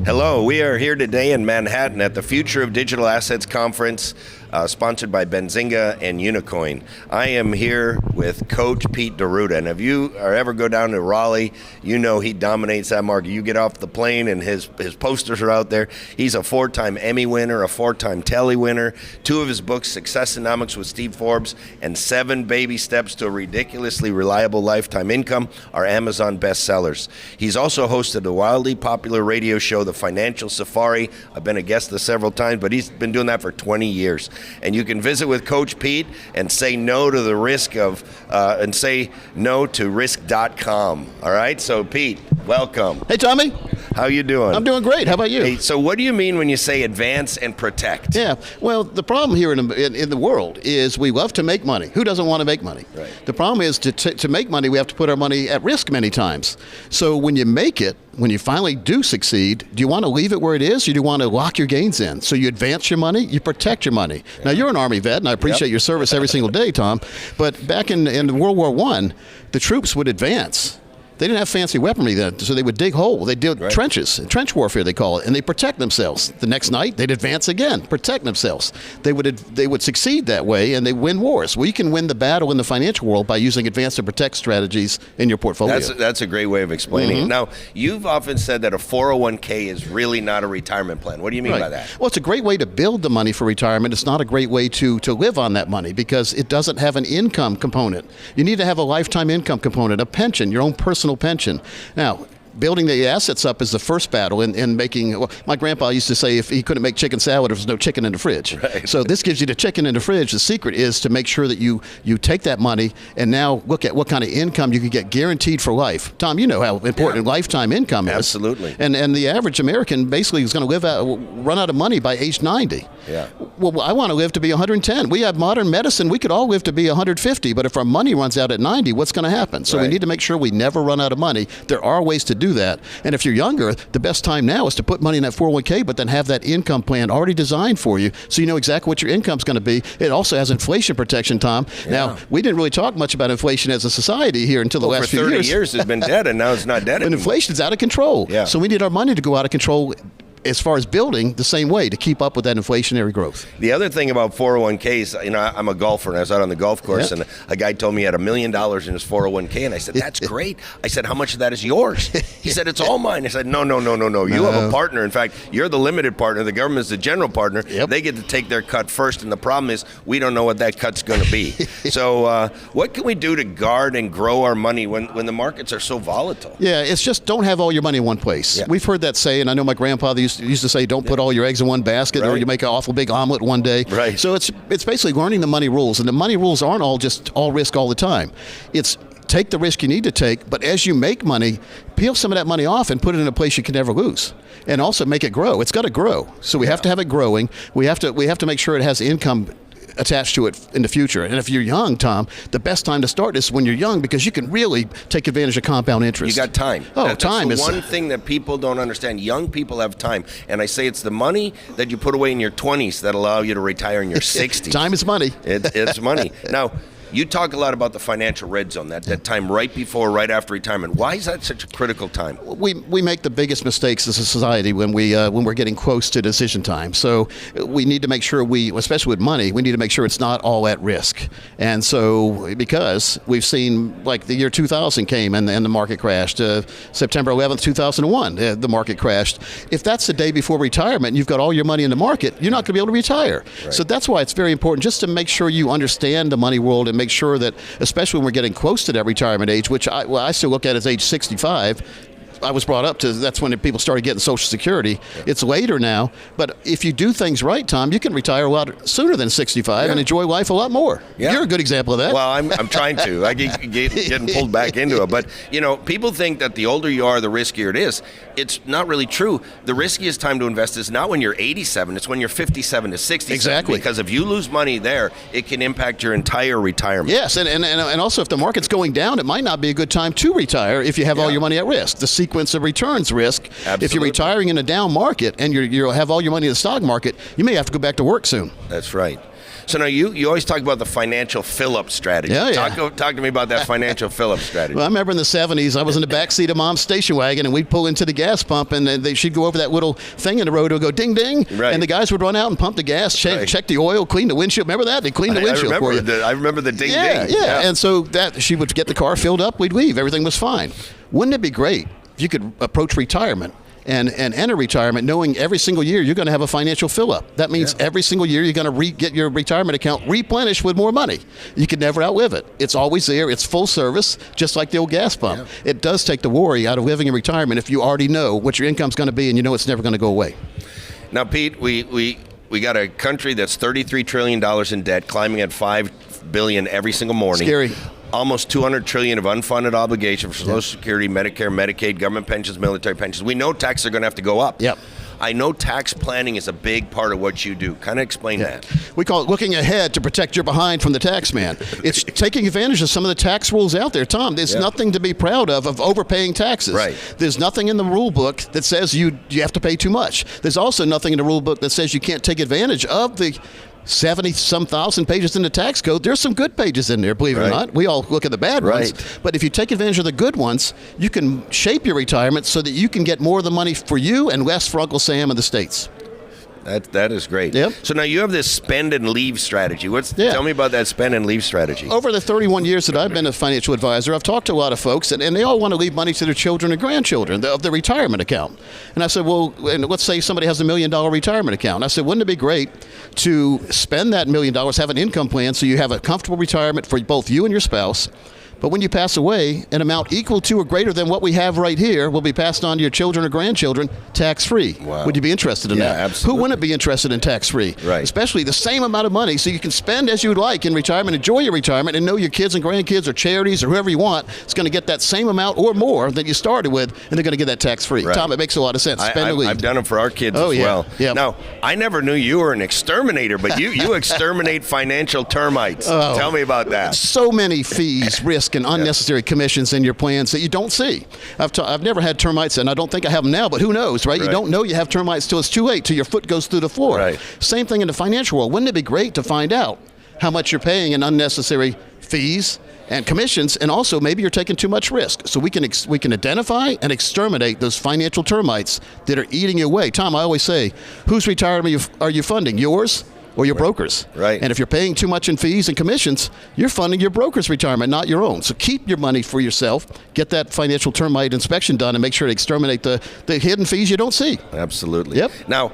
Hello, we are here today in Manhattan at the Future of Digital Assets Conference, sponsored by Benzinga and Unicoin. I am here with Coach Pete D'Arruda, and if you ever go down to Raleigh, you know he dominates that market. You get off the plane and his posters are out there. He's a 4-time Emmy winner, a 4-time Telly winner, 2 of his books, Successonomics with Steve Forbes, and 7 Baby Steps to a Ridiculously Reliable Lifetime Income are Amazon bestsellers. He's also hosted a wildly popular radio show, The Financial Safari. I've been a guest there several times, but he's been doing that for 20 years. And you can visit with Coach Pete and say no to the risk of, and say no to risk.com. All right, so Pete, welcome. Hey, Tommy. How you doing? I'm doing great. How about you? Hey, so what do you mean when you say advance and protect? Yeah, well, the problem here in the world is we love to make money. Who doesn't want to make money? Right. The problem is to make money, we have to put our money at risk many times. So when you make it, when you finally do succeed, do you want to leave it where it is, or do you want to lock your gains in? So you advance your money, you protect your money. Yeah. Now, you're an Army vet, and I appreciate your service every single day, Tom, but back in World War I, the troops would advance. They didn't have fancy weaponry then, so they would dig holes. They did trenches, trench warfare they call it, and they protect themselves. The next night, they'd advance again, protect themselves. They would succeed that way, and they win wars. Well, you can win the battle in the financial world by using advance and protect strategies in your portfolio. That's a great way of explaining it. Now, you've often said that a 401k is really not a retirement plan. What do you mean by that? Well, it's a great way to build the money for retirement. It's not a great way to live on that money because it doesn't have an income component. You need to have a lifetime income component, a pension, your own personal pension. Now, building the assets up is the first battle in making, well, my grandpa used to say if he couldn't make chicken salad, there was no chicken in the fridge. Right. So this gives you the chicken in the fridge. The secret is to make sure that you take that money and now look at what kind of income you can get guaranteed for life. Tom, you know how important lifetime income is. Absolutely. And the average American basically is going to run out of money by age 90. Yeah. Well, I want to live to be 110. We have modern medicine. We could all live to be 150, but if our money runs out at 90, what's going to happen? So we need to make sure we never run out of money. There are ways to do that. And if you're younger, the best time now is to put money in that 401k, but then have that income plan already designed for you so you know exactly what your income's going to be. It also has inflation protection, Tom. Yeah. Now, we didn't really talk much about inflation as a society here until the last few years. For 30 years it's been dead, and now it's not dead anymore. And inflation's out of control. Yeah. So we need our money to go out of control as far as building the same way to keep up with that inflationary growth. The other thing about 401ks, you know, I'm a golfer and I was out on the golf course and a guy told me he had $1 million in his 401k and I said, that's great. I said, how much of that is yours? He said, it's all mine. I said, no. You have a partner. In fact, you're the limited partner. The government's the general partner. Yep. They get to take their cut first, and the problem is we don't know what that cut's going to be. So what can we do to guard and grow our money when the markets are so volatile? Yeah, it's just don't have all your money in one place. Yeah. We've heard that saying. I know my grandfather used to say, don't put all your eggs in one basket or you make an awful big omelet one day. Right. So it's basically learning the money rules, and the money rules aren't all risk all the time. It's take the risk you need to take, but as you make money, peel some of that money off and put it in a place you can never lose. And also make it grow. It's got to grow. So we have to have it growing. We have to make sure it has income attached to it in the future. And if you're young, Tom, the best time to start is when you're young because you can really take advantage of compound interest. You got time. Time is one thing that people don't understand. Young people have time. And I say it's the money that you put away in your 20s that allow you to retire in your 60s. Time is money. It's money. Now, you talk a lot about the financial red zone, that time right before, right after retirement. Why is that such a critical time? We make the biggest mistakes as a society when we're getting close to decision time. So we need to make sure especially with money, we need to make sure it's not all at risk. And so because we've seen like the year 2000 came and the market crashed, September 11th, 2001, the market crashed. If that's the day before retirement and you've got all your money in the market, you're not going to be able to retire. Right. So that's why it's very important just to make sure you understand the money world and make sure that, especially when we're getting close to that retirement age, which I still look at as age 65, I was brought up to, that's when people started getting Social Security. Yeah. It's later now, but if you do things right, Tom, you can retire a lot sooner than 65 and enjoy life a lot more. Yeah. You're a good example of that. Well, I'm trying to. I get getting pulled back into it. But, you know, people think that the older you are, the riskier it is. It's not really true. The riskiest time to invest is not when you're 87. It's when you're 57 to 67. Exactly. Because if you lose money there, it can impact your entire retirement. Yes, and also if the market's going down, it might not be a good time to retire if you have all your money at risk. The sequence of returns risk. Absolutely. If you're retiring in a down market and you have all your money in the stock market, you may have to go back to work soon. That's right. So now you always talk about the financial fill-up strategy. Yeah. Talk to me about that financial fill-up strategy. Well, I remember in the 70s, I was in the back seat of Mom's station wagon, and we'd pull into the gas pump, and then she'd go over that little thing in the road. It would go ding, ding, Right. and the guys would run out and pump the gas, check the oil, clean the windshield. Remember that? They cleaned the windshield for you. I remember the ding, Yeah, ding. yeah. And so that she would get the car filled up, we'd leave. Everything was fine. Wouldn't it be great if you could approach retirement and enter retirement knowing every single year you're going to have a financial fill-up? That means every single year you're going to get your retirement account replenished with more money. You can never outlive it. It's always there. It's full service, just like the old gas pump. Yeah. It does take the worry out of living in retirement if you already know what your income's going to be and you know it's never going to go away. Now, Pete, we got a country that's $33 trillion in debt, climbing at $5 billion every single morning. Scary. Almost $200 trillion of unfunded obligation for Social Security, Medicare, Medicaid, government pensions, military pensions. We know taxes are going to have to go up. Yep. I know tax planning is a big part of what you do. Kind of explain that. We call it looking ahead to protect your behind from the tax man. It's taking advantage of some of the tax rules out there. Tom, there's nothing to be proud of overpaying taxes. Right. There's nothing in the rule book that says you have to pay too much. There's also nothing in the rule book that says you can't take advantage of the 70-some thousand pages in the tax code. There's some good pages in there, believe it or not. We all look at the bad ones. But if you take advantage of the good ones, you can shape your retirement so that you can get more of the money for you and less for Uncle Sam and the states. That is great. Yep. So now you have this spend and leave strategy. Tell me about that spend and leave strategy. Over the 31 years that I've been a financial advisor, I've talked to a lot of folks, and they all want to leave money to their children and grandchildren of the retirement account. And I said, well, and let's say somebody has $1 million retirement account. And I said, wouldn't it be great to spend that $1 million, have an income plan so you have a comfortable retirement for both you and your spouse? But when you pass away, an amount equal to or greater than what we have right here will be passed on to your children or grandchildren tax-free. Wow. Would you be interested in that? Absolutely. Who wouldn't be interested in tax-free? Right. Especially the same amount of money so you can spend as you would like in retirement, enjoy your retirement, and know your kids and grandkids or charities or whoever you want is going to get that same amount or more that you started with, and they're going to get that tax-free. Right. Tom, it makes a lot of sense. Spend and leave. I've done it for our kids as well. Yep. Now, I never knew you were an exterminator, but you exterminate financial termites. Tell me about that. So many fees, risk, and unnecessary commissions in your plans that you don't see. I've never had termites, and I don't think I have them now, but who knows, right? You don't know you have termites till it's too late, till your foot goes through the floor. Right. Same thing in the financial world. Wouldn't it be great to find out how much you're paying in unnecessary fees and commissions, and also maybe you're taking too much risk? So we can identify and exterminate those financial termites that are eating you away. Tom, I always say, whose retirement are you funding? Yours or your brokers? Right. And if you're paying too much in fees and commissions, you're funding your broker's retirement, not your own. So keep your money for yourself. Get that financial termite inspection done and make sure to exterminate the hidden fees you don't see. Absolutely. Yep. Now,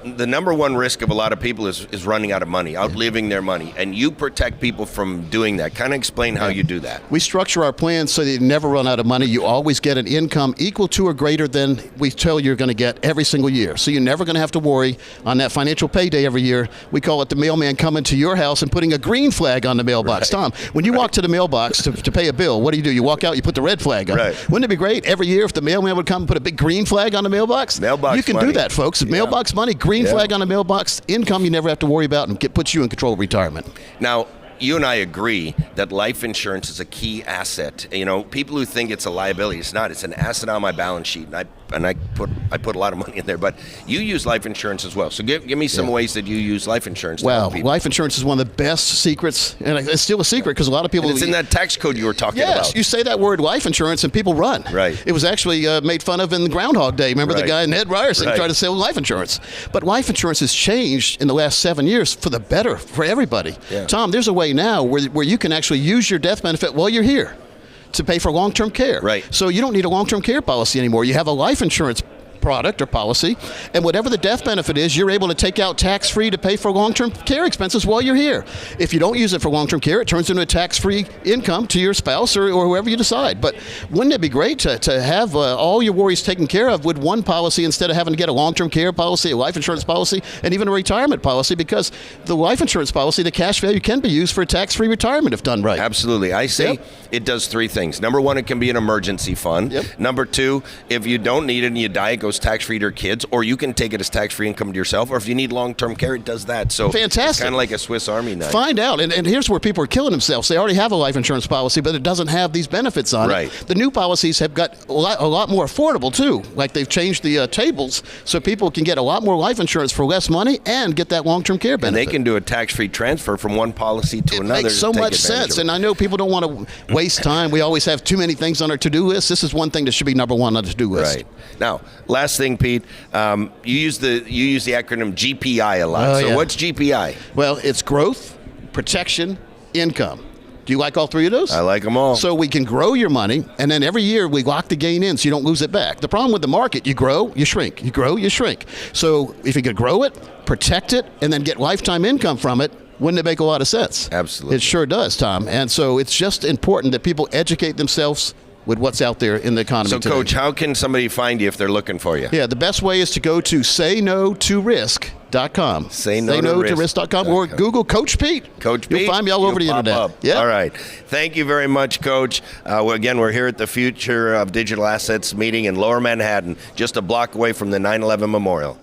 the number one risk of a lot of people is running out of money, outliving their money, and you protect people from doing that. Kind of explain how you do that. We structure our plans so that you never run out of money. You always get an income equal to or greater than we tell you're going to get every single year. So you're never going to have to worry on that financial payday every year. We call it the mailman coming to your house and putting a green flag on the mailbox. Tom, when you walk to the mailbox to pay a bill, what do? You walk out, you put the red flag on. Right. Wouldn't it be great every year if the mailman would come and put a big green flag on the mailbox? Mailbox You can money. do that, folks. Mailbox money, green flag on the mailbox, income you never have to worry about, and puts you in control of retirement. Now, you and I agree that life insurance is a key asset. People who think it's a liability, it's not. It's an asset on my balance sheet, and I put a lot of money in there. But you use life insurance as well. So give me some ways that you use life insurance. Wow, life insurance is one of the best secrets, and it's still a secret because a lot of people. And it's in that tax code you were talking about. Yes, you say that word life insurance and people run. Right. It was actually made fun of in Groundhog Day. Remember the guy Ned Ryerson tried to sell life insurance. But life insurance has changed in the last 7 years for the better for everybody. Yeah. Tom, there's a way now where you can actually use your death benefit while you're here to pay for long-term care. Right. So you don't need a long-term care policy anymore. You have a life insurance product or policy, and whatever the death benefit is, you're able to take out tax-free to pay for long-term care expenses while you're here. If you don't use it for long-term care, it turns into a tax-free income to your spouse or whoever you decide. But wouldn't it be great to have all your worries taken care of with one policy instead of having to get a long-term care policy, a life insurance policy, and even a retirement policy? Because the life insurance policy, the cash value can be used for a tax-free retirement if done right. Absolutely. I say it does three things. Number one, it can be an emergency fund. Yep. Number two, if you don't need it and you die, it goes goes tax-free to your kids, or you can take it as tax-free income to yourself, or if you need long-term care, it does that. So fantastic. It's kind of like a Swiss Army knife. Find out. And here's where people are killing themselves. They already have a life insurance policy, but it doesn't have these benefits on Right. it. The new policies have got a lot more affordable, too. Like they've changed the tables so people can get a lot more life insurance for less money and get that long-term care benefit. And they can do a tax-free transfer from one policy to another. It makes so to take much advantage sense. of it. And I know people don't want to waste time. We always have too many things on our to-do list. This is one thing that should be number one on the to-do list. Right. Now, last thing, Pete, you use the acronym GPI a lot. Oh, So yeah. what's GPI? Well, it's growth, protection, income. Do you like all three of those? I like them all. So we can grow your money, and then every year we lock the gain in so you don't lose it back. The problem with the market, you grow, you shrink. You grow, you shrink. So if you could grow it, protect it, and then get lifetime income from it, wouldn't it make a lot of sense? Absolutely. It sure does, Tom. And so it's just important that people educate themselves with what's out there in the economy So, today. Coach, how can somebody find you if they're looking for you? Yeah, the best way is to go to sayno2risk.com. Sayno2risk.com or Google Coach Pete. Coach Pete. You'll find me all over the You'll pop internet. up. Yeah. All right. Thank you very much, Coach. Again, we're here at the Future of Digital Assets meeting in Lower Manhattan, just a block away from the 9/11 Memorial.